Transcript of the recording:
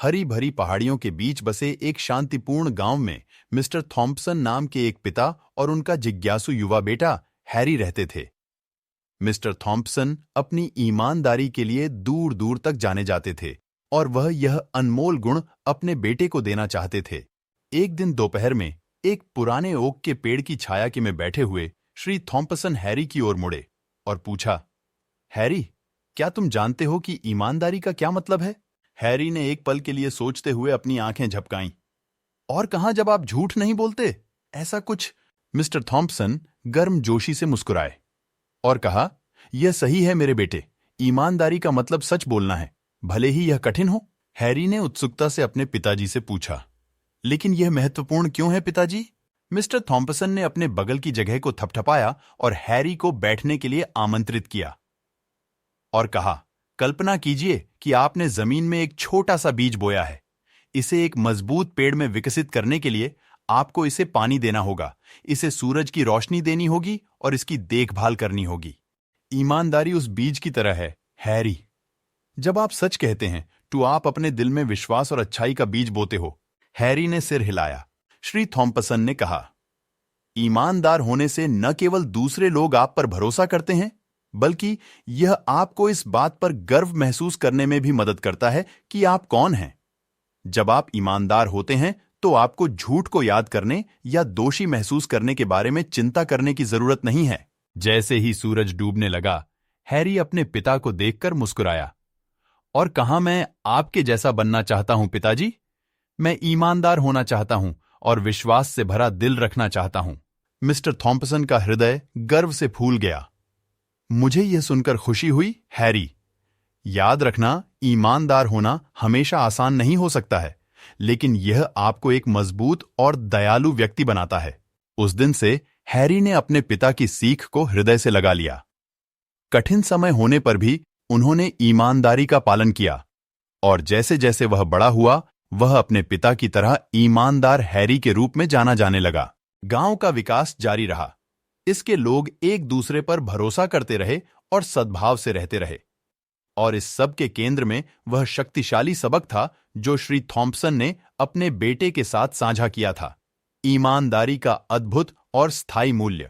हरी भरी पहाड़ियों के बीच बसे एक शांतिपूर्ण गांव में मिस्टर थॉम्पसन नाम के एक पिता और उनका जिज्ञासु युवा बेटा हैरी रहते थे। मिस्टर थॉम्पसन अपनी ईमानदारी के लिए दूर दूर तक जाने जाते थे और वह यह अनमोल गुण अपने बेटे को देना चाहते थे। एक दिन दोपहर में एक पुराने ओक के पेड़ की छाया के में बैठे हुए श्री थॉम्पसन हैरी की ओर मुड़े और पूछा, हैरी, क्या तुम जानते हो कि ईमानदारी का क्या मतलब है? हैरी ने एक पल के लिए सोचते हुए अपनी आंखें झपकाईं। और कहां, जब आप झूठ नहीं बोलते, ऐसा कुछ। मिस्टर थॉम्पसन गर्मजोशी से मुस्कुराए और कहा, यह सही है मेरे बेटे, ईमानदारी का मतलब सच बोलना है, भले ही यह कठिन हो। हैरी ने उत्सुकता से अपने पिताजी से पूछा, लेकिन यह महत्वपूर्ण क्यों है पिताजी? मिस्टर थॉम्पसन ने अपने बगल की जगह को थपथपाया और हैरी को बैठने के लिए आमंत्रित किया और कहा, कल्पना कीजिए कि आपने जमीन में एक छोटा सा बीज बोया है। इसे एक मजबूत पेड़ में विकसित करने के लिए आपको इसे पानी देना होगा, इसे सूरज की रोशनी देनी होगी और इसकी देखभाल करनी होगी। ईमानदारी उस बीज की तरह है, हैरी। जब आप सच कहते हैं तो आप अपने दिल में विश्वास और अच्छाई का बीज बोते हो। हैरी ने सिर हिलाया। श्री थॉम्पसन ने कहा, ईमानदार होने से न केवल दूसरे लोग आप पर भरोसा करते हैं, बल्कि यह आपको इस बात पर गर्व महसूस करने में भी मदद करता है कि आप कौन हैं। जब आप ईमानदार होते हैं तो आपको झूठ को याद करने या दोषी महसूस करने के बारे में चिंता करने की जरूरत नहीं है। जैसे ही सूरज डूबने लगा, हैरी अपने पिता को देखकर मुस्कुराया और कहा, मैं आपके जैसा बनना चाहता हूं पिताजी। मैं ईमानदार होना चाहता हूं और विश्वास से भरा दिल रखना चाहता हूं। मिस्टर थॉम्पसन का हृदय गर्व से फूल गया। मुझे यह सुनकर खुशी हुई, हैरी। याद रखना, ईमानदार होना हमेशा आसान नहीं हो सकता है, लेकिन यह आपको एक मजबूत और दयालु व्यक्ति बनाता है। उस दिन से हैरी ने अपने पिता की सीख को हृदय से लगा लिया। कठिन समय होने पर भी उन्होंने ईमानदारी का पालन किया और जैसे जैसे वह बड़ा हुआ, वह अपने पिता की तरह ईमानदार हैरी के रूप में जाना जाने लगा। गांव का विकास जारी रहा। इसके लोग एक दूसरे पर भरोसा करते रहे और सद्भाव से रहते रहे। और इस सब के केंद्र में वह शक्तिशाली सबक था जो श्री थॉम्पसन ने अपने बेटे के साथ साझा किया था, ईमानदारी का अद्भुत और स्थायी मूल्य।